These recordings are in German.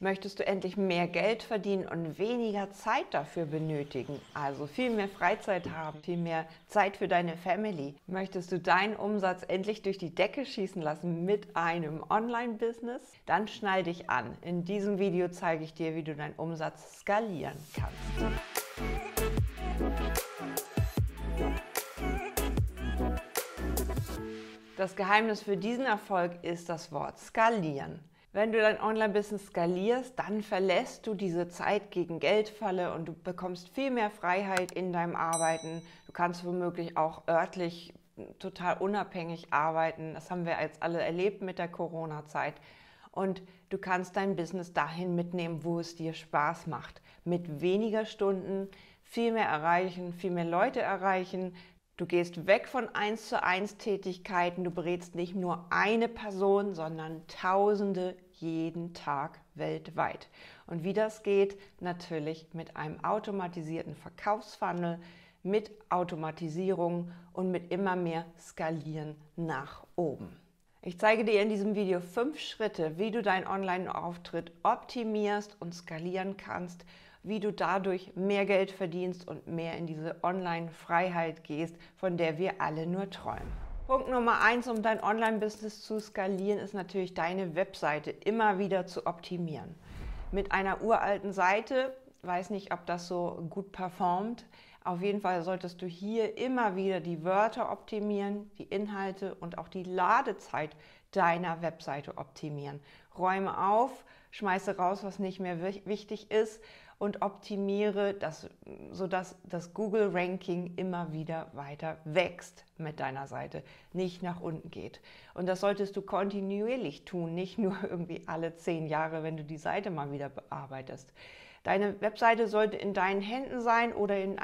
Möchtest du endlich mehr Geld verdienen und weniger Zeit dafür benötigen, also viel mehr Freizeit haben, viel mehr Zeit für deine Family? Möchtest du deinen Umsatz endlich durch die Decke schießen lassen mit einem Online-Business? Dann schnall dich an. In diesem Video zeige ich dir, wie du deinen Umsatz skalieren kannst. Das Geheimnis für diesen Erfolg ist das Wort skalieren. Wenn du dein Online-Business skalierst, dann verlässt du diese Zeit gegen Geldfalle und du bekommst viel mehr Freiheit in deinem Arbeiten. Du kannst womöglich auch örtlich total unabhängig arbeiten. Das haben wir jetzt alle erlebt mit der Corona-Zeit. Und du kannst dein Business dahin mitnehmen, wo es dir Spaß macht. Mit weniger Stunden viel mehr erreichen, viel mehr Leute erreichen. Du gehst weg von 1:1 Tätigkeiten, du berätst nicht nur eine Person, sondern Tausende jeden Tag weltweit. Und wie das geht? Natürlich mit einem automatisierten Verkaufsfunnel, mit Automatisierung und mit immer mehr Skalieren nach oben. Ich zeige dir in diesem Video 5 Schritte, wie du deinen Online-Auftritt optimierst und skalieren kannst, wie du dadurch mehr Geld verdienst und mehr in diese Online-Freiheit gehst, von der wir alle nur träumen. Punkt Nummer 1, um dein Online-Business zu skalieren, ist natürlich deine Webseite immer wieder zu optimieren. Mit einer uralten Seite, weiß nicht, ob das so gut performt, auf jeden Fall solltest du hier immer wieder die Wörter optimieren, die Inhalte und auch die Ladezeit deiner Webseite optimieren. Räume auf, schmeiße raus, was nicht mehr wichtig ist und optimiere, sodass das Google-Ranking immer wieder weiter wächst mit deiner Seite, nicht nach unten geht. Und das solltest du kontinuierlich tun, nicht nur irgendwie alle 10 Jahre, wenn du die Seite mal wieder bearbeitest. Deine Webseite sollte in deinen Händen sein oder in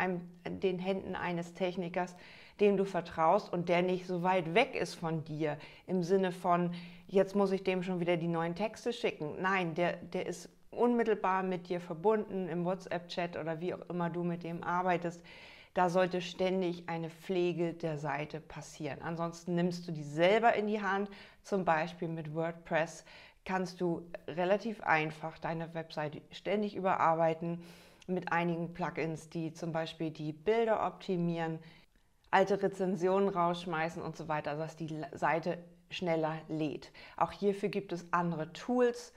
den Händen eines Technikers, dem du vertraust und der nicht so weit weg ist von dir, im Sinne von, jetzt muss ich dem schon wieder die neuen Texte schicken. Nein, der ist unmittelbar mit dir verbunden, im WhatsApp-Chat oder wie auch immer du mit dem arbeitest. Da sollte ständig eine Pflege der Seite passieren. Ansonsten nimmst du die selber in die Hand, zum Beispiel mit WordPress, kannst du relativ einfach deine Webseite ständig überarbeiten mit einigen Plugins, die zum Beispiel die Bilder optimieren, alte Rezensionen rausschmeißen und so weiter, sodass die Seite schneller lädt. Auch hierfür gibt es andere Tools,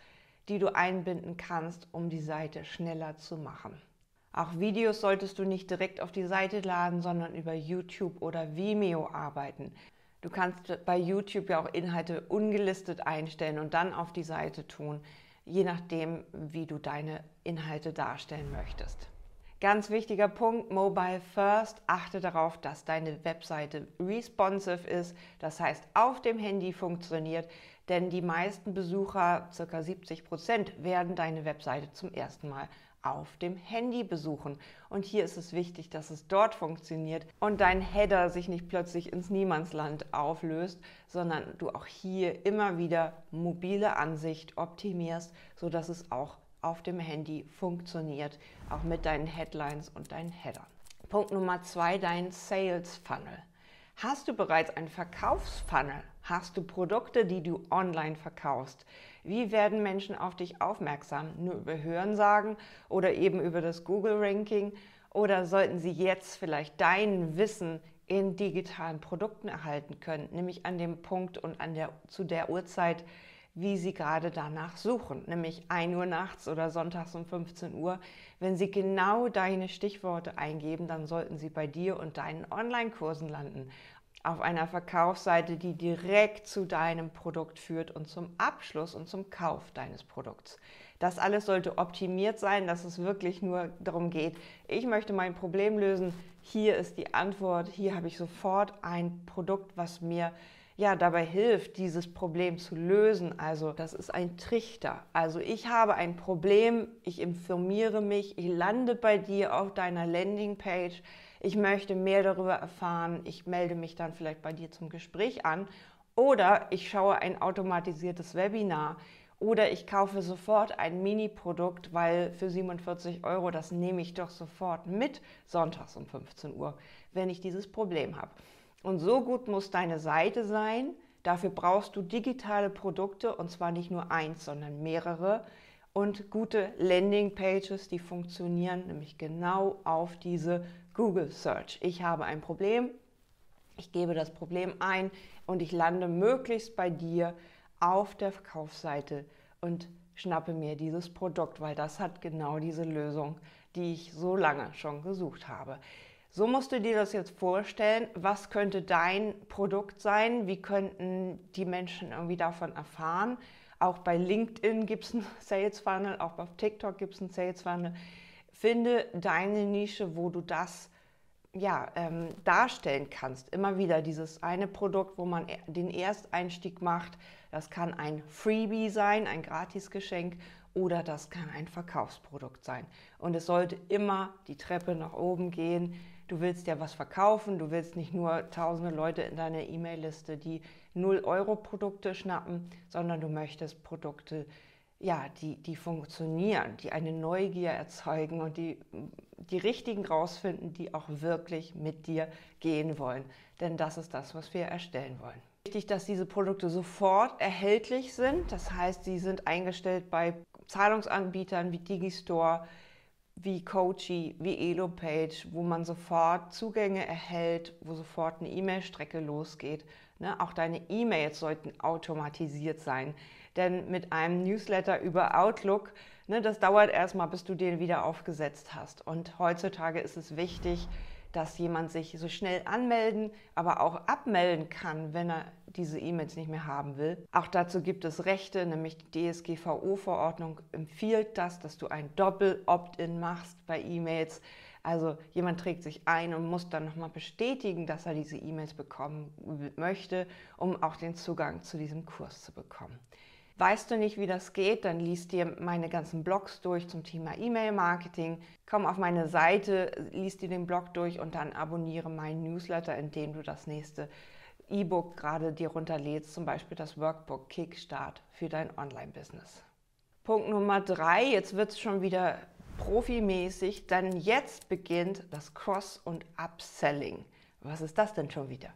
die du einbinden kannst, um die Seite schneller zu machen. Auch Videos solltest du nicht direkt auf die Seite laden, sondern über YouTube oder Vimeo arbeiten. Du kannst bei YouTube ja auch Inhalte ungelistet einstellen und dann auf die Seite tun, je nachdem, wie du deine Inhalte darstellen möchtest. Ganz wichtiger Punkt, Mobile First. Achte darauf, dass deine Webseite responsive ist, das heißt auf dem Handy funktioniert, denn die meisten Besucher, ca. 70%, werden deine Webseite zum ersten Mal auf dem Handy besuchen. Und hier ist es wichtig, dass es dort funktioniert und dein Header sich nicht plötzlich ins Niemandsland auflöst, sondern du auch hier immer wieder mobile Ansicht optimierst, sodass es auch auf dem Handy funktioniert, auch mit deinen Headlines und deinen Headern. Punkt Nummer 2, dein Sales Funnel. Hast du bereits einen Verkaufsfunnel? Hast du Produkte, die du online verkaufst? Wie werden Menschen auf dich aufmerksam? Nur über Hörensagen oder eben über das Google-Ranking? Oder sollten sie jetzt vielleicht dein Wissen in digitalen Produkten erhalten können, nämlich an dem Punkt und zu der Uhrzeit, wie sie gerade danach suchen, nämlich 1 Uhr nachts oder sonntags um 15 Uhr. Wenn sie genau deine Stichworte eingeben, dann sollten sie bei dir und deinen Online-Kursen landen. Auf einer Verkaufsseite, die direkt zu deinem Produkt führt und zum Abschluss und zum Kauf deines Produkts. Das alles sollte optimiert sein, dass es wirklich nur darum geht, ich möchte mein Problem lösen, hier ist die Antwort, hier habe ich sofort ein Produkt, was mir dabei hilft, dieses Problem zu lösen. Also das ist ein Trichter. Also ich habe ein Problem, ich informiere mich, ich lande bei dir auf deiner Landingpage, ich möchte mehr darüber erfahren, ich melde mich dann vielleicht bei dir zum Gespräch an oder ich schaue ein automatisiertes Webinar oder ich kaufe sofort ein Mini-Produkt, weil für 47 €, das nehme ich doch sofort mit sonntags um 15 Uhr, wenn ich dieses Problem habe. Und so gut muss deine Seite sein, dafür brauchst du digitale Produkte und zwar nicht nur eins, sondern mehrere und gute Landingpages, die funktionieren nämlich genau auf diese Google Search. Ich habe ein Problem, ich gebe das Problem ein und ich lande möglichst bei dir auf der Verkaufsseite und schnappe mir dieses Produkt, weil das hat genau diese Lösung, die ich so lange schon gesucht habe. So musst du dir das jetzt vorstellen, was könnte dein Produkt sein, wie könnten die Menschen irgendwie davon erfahren. Auch bei LinkedIn gibt es einen Sales Funnel, auch bei TikTok gibt es einen Sales Funnel. Finde deine Nische, wo du das darstellen kannst. Immer wieder dieses eine Produkt, wo man den Ersteinstieg macht. Das kann ein Freebie sein, ein Gratisgeschenk, oder das kann ein Verkaufsprodukt sein. Und es sollte immer die Treppe nach oben gehen. Du willst ja was verkaufen, du willst nicht nur tausende Leute in deiner E-Mail-Liste, die 0-Euro-Produkte schnappen, sondern du möchtest Produkte, die funktionieren, die eine Neugier erzeugen und die richtigen rausfinden, die auch wirklich mit dir gehen wollen. Denn das ist das, was wir erstellen wollen. Wichtig, dass diese Produkte sofort erhältlich sind. Das heißt, sie sind eingestellt bei Zahlungsanbietern wie Digistore, wie Coachy, wie Elopage, wo man sofort Zugänge erhält, wo sofort eine E-Mail-Strecke losgeht. Auch deine E-Mails sollten automatisiert sein. Denn mit einem Newsletter über Outlook, das dauert erstmal, bis du den wieder aufgesetzt hast. Und heutzutage ist es wichtig, dass jemand sich so schnell anmelden, aber auch abmelden kann, wenn er diese E-Mails nicht mehr haben will. Auch dazu gibt es Rechte, nämlich die DSGVO-Verordnung empfiehlt das, dass du ein Doppel-Opt-in machst bei E-Mails. Also jemand trägt sich ein und muss dann nochmal bestätigen, dass er diese E-Mails bekommen möchte, um auch den Zugang zu diesem Kurs zu bekommen. Weißt du nicht, wie das geht, dann liest dir meine ganzen Blogs durch zum Thema E-Mail-Marketing. Komm auf meine Seite, liest dir den Blog durch und dann abonniere meinen Newsletter, in dem du das nächste E-Book gerade dir runterlädst, zum Beispiel das Workbook Kickstart für dein Online-Business. Punkt Nummer 3, jetzt wird es schon wieder profimäßig, denn jetzt beginnt das Cross- und Upselling. Was ist das denn schon wieder?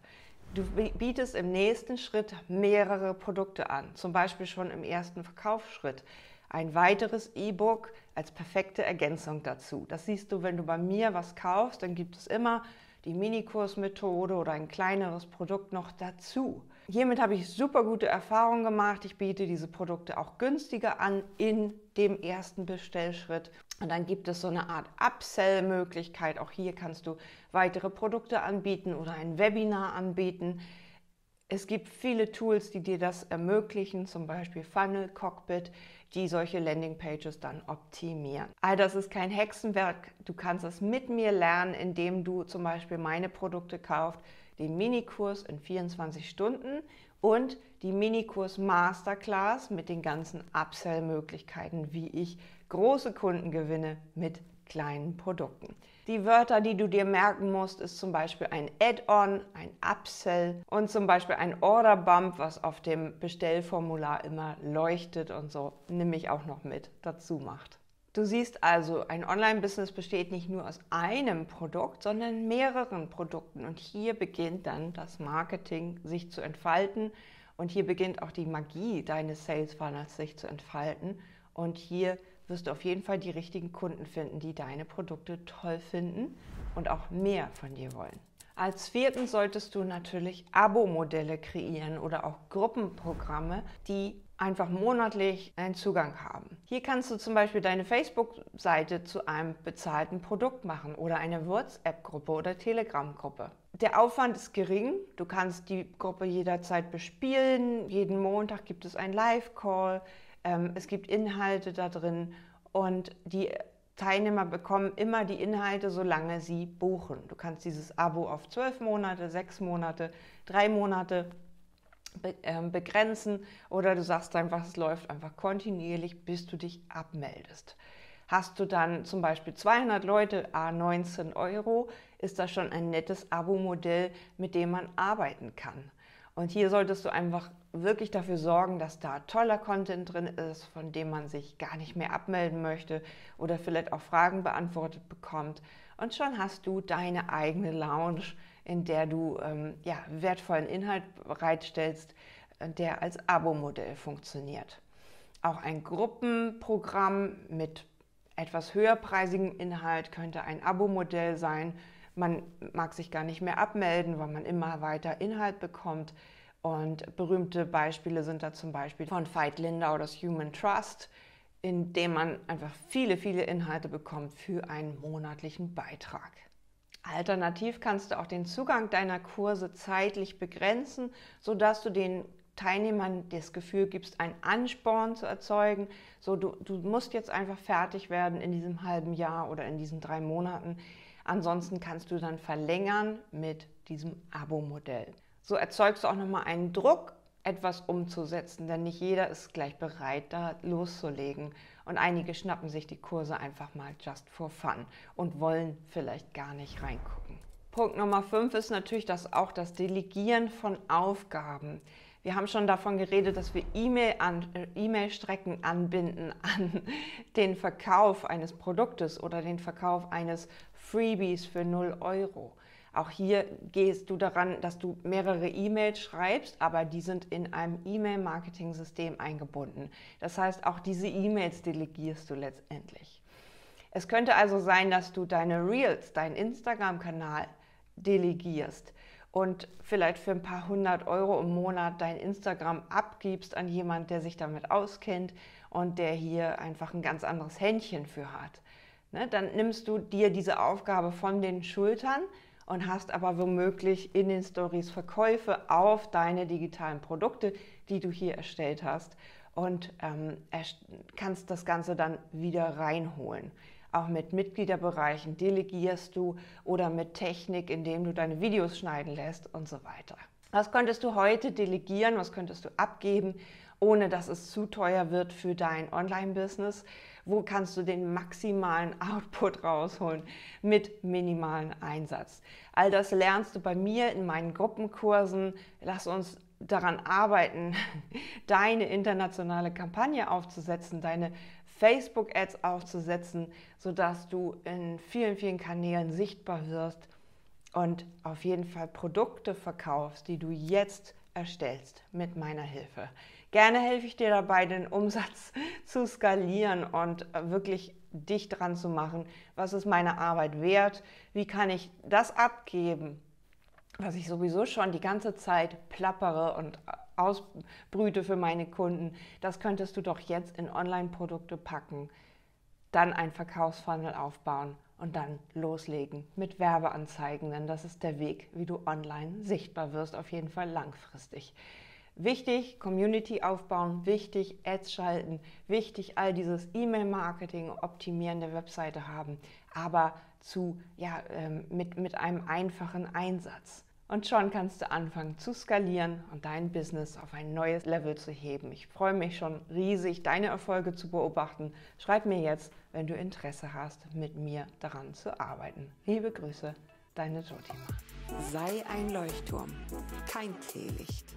Du bietest im nächsten Schritt mehrere Produkte an, zum Beispiel schon im ersten Verkaufsschritt. Ein weiteres E-Book als perfekte Ergänzung dazu. Das siehst du, wenn du bei mir was kaufst, dann gibt es immer die Minikursmethode oder ein kleineres Produkt noch dazu. Hiermit habe ich super gute Erfahrungen gemacht. Ich biete diese Produkte auch günstiger an in dem ersten Bestellschritt. Und dann gibt es so eine Art Upsell-Möglichkeit. Auch hier kannst du weitere Produkte anbieten oder ein Webinar anbieten. Es gibt viele Tools, die dir das ermöglichen, zum Beispiel Funnel, Cockpit, die solche Landingpages dann optimieren. All das ist kein Hexenwerk. Du kannst es mit mir lernen, indem du zum Beispiel meine Produkte kaufst, den Minikurs in 24 Stunden und die Minikurs Masterclass mit den ganzen Upsell-Möglichkeiten, wie ich große Kunden gewinne mit kleinen Produkten. Die Wörter, die du dir merken musst, ist zum Beispiel ein Add-on, ein Upsell und zum Beispiel ein Order Bump, was auf dem Bestellformular immer leuchtet und so nämlich auch noch mit dazu macht. Du siehst also, ein Online-Business besteht nicht nur aus einem Produkt, sondern mehreren Produkten. Und hier beginnt dann das Marketing sich zu entfalten. Und hier beginnt auch die Magie deines Sales Funnels sich zu entfalten. Und hier wirst du auf jeden Fall die richtigen Kunden finden, die deine Produkte toll finden und auch mehr von dir wollen. Als vierten solltest du natürlich Abo-Modelle kreieren oder auch Gruppenprogramme, die einfach monatlich einen Zugang haben. Hier kannst du zum Beispiel deine Facebook-Seite zu einem bezahlten Produkt machen oder eine WhatsApp-Gruppe oder Telegram-Gruppe. Der Aufwand ist gering, du kannst die Gruppe jederzeit bespielen, jeden Montag gibt es einen Live-Call, es gibt Inhalte da drin und die Teilnehmer bekommen immer die Inhalte, solange sie buchen. Du kannst dieses Abo auf 12 Monate, 6 Monate, 3 Monate begrenzen oder du sagst einfach, es läuft einfach kontinuierlich, bis du dich abmeldest. Hast du dann zum Beispiel 200 Leute, 19 Euro, ist das schon ein nettes Abo-Modell, mit dem man arbeiten kann. Und hier solltest du einfach wirklich dafür sorgen, dass da toller Content drin ist, von dem man sich gar nicht mehr abmelden möchte oder vielleicht auch Fragen beantwortet bekommt. Und schon hast du deine eigene Lounge, in der du wertvollen Inhalt bereitstellst, der als Abo-Modell funktioniert. Auch ein Gruppenprogramm mit etwas höherpreisigem Inhalt könnte ein Abo-Modell sein. Man mag sich gar nicht mehr abmelden, weil man immer weiter Inhalt bekommt. Und berühmte Beispiele sind da zum Beispiel von Veit Lindau oder das Human Trust, in dem man einfach viele, viele Inhalte bekommt für einen monatlichen Beitrag. Alternativ kannst du auch den Zugang deiner Kurse zeitlich begrenzen, sodass du den Teilnehmern das Gefühl gibst, einen Ansporn zu erzeugen. So, du musst jetzt einfach fertig werden in diesem halben Jahr oder in diesen 3 Monaten. Ansonsten kannst du dann verlängern mit diesem Abo-Modell. So erzeugst du auch nochmal einen Druck, etwas umzusetzen, denn nicht jeder ist gleich bereit, da loszulegen. Und einige schnappen sich die Kurse einfach mal just for fun und wollen vielleicht gar nicht reingucken. Punkt Nummer 5 ist natürlich auch das Delegieren von Aufgaben. Wir haben schon davon geredet, dass wir E-Mail-Strecken anbinden an den Verkauf eines Produktes oder den Verkauf eines Freebies für 0 €. Auch hier gehst du daran, dass du mehrere E-Mails schreibst, aber die sind in einem E-Mail-Marketing-System eingebunden. Das heißt, auch diese E-Mails delegierst du letztendlich. Es könnte also sein, dass du deine Reels, deinen Instagram-Kanal delegierst und vielleicht für ein paar 100 € im Monat dein Instagram abgibst an jemanden, der sich damit auskennt und der hier einfach ein ganz anderes Händchen für hat. Ne? Dann nimmst du dir diese Aufgabe von den Schultern und hast aber womöglich in den Stories Verkäufe auf deine digitalen Produkte, die du hier erstellt hast, und kannst das Ganze dann wieder reinholen. Auch mit Mitgliederbereichen delegierst du oder mit Technik, indem du deine Videos schneiden lässt und so weiter. Was könntest du heute delegieren, was könntest du abgeben, ohne dass es zu teuer wird für dein Online-Business? Wo kannst du den maximalen Output rausholen mit minimalen Einsatz? All das lernst du bei mir in meinen Gruppenkursen. Lass uns daran arbeiten, deine internationale Kampagne aufzusetzen, deine Facebook-Ads aufzusetzen, sodass du in vielen, vielen Kanälen sichtbar wirst und auf jeden Fall Produkte verkaufst, die du jetzt erstellst mit meiner Hilfe. Gerne helfe ich dir dabei, den Umsatz zu skalieren und wirklich dich dran zu machen. Was ist meine Arbeit wert? Wie kann ich das abgeben, was ich sowieso schon die ganze Zeit plappere und ausbrüte für meine Kunden? Das könntest du doch jetzt in Online-Produkte packen, dann einen Verkaufsfunnel aufbauen und dann loslegen mit Werbeanzeigen, denn das ist der Weg, wie du online sichtbar wirst, auf jeden Fall langfristig. Wichtig, Community aufbauen, wichtig, Ads schalten, wichtig, all dieses E-Mail-Marketing, Optimieren der Webseite haben, aber mit einem einfachen Einsatz. Und schon kannst du anfangen zu skalieren und dein Business auf ein neues Level zu heben. Ich freue mich schon riesig, deine Erfolge zu beobachten. Schreib mir jetzt, wenn du Interesse hast, mit mir daran zu arbeiten. Liebe Grüße, deine Jotima. Sei ein Leuchtturm, kein Teelicht.